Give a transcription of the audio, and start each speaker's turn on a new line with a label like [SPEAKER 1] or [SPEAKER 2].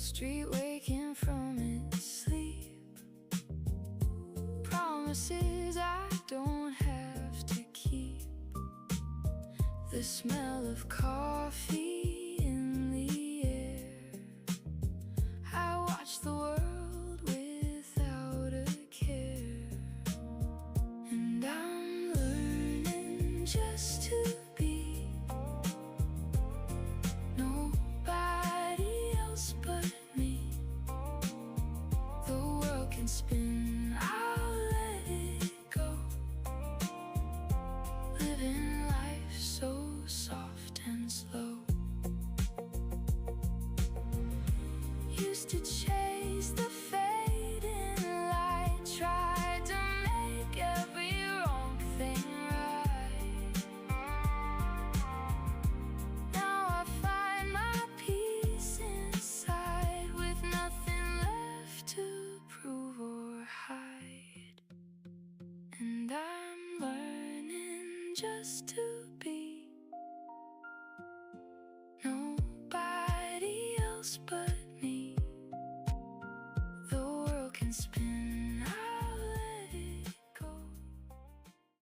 [SPEAKER 1] street waking from its sleep. Promises I don't have to keep. The smell of coffee in the air. I watch the world without a care. And I'm learning just to be nobody else but me. The world can spin, I'll let it go. Living life so soft and slow. Used to chase the fading light, tried to make every wrong thing right. Now I find my peace inside, with nothing left to prove or hide. And I'm learning just to be nobody else but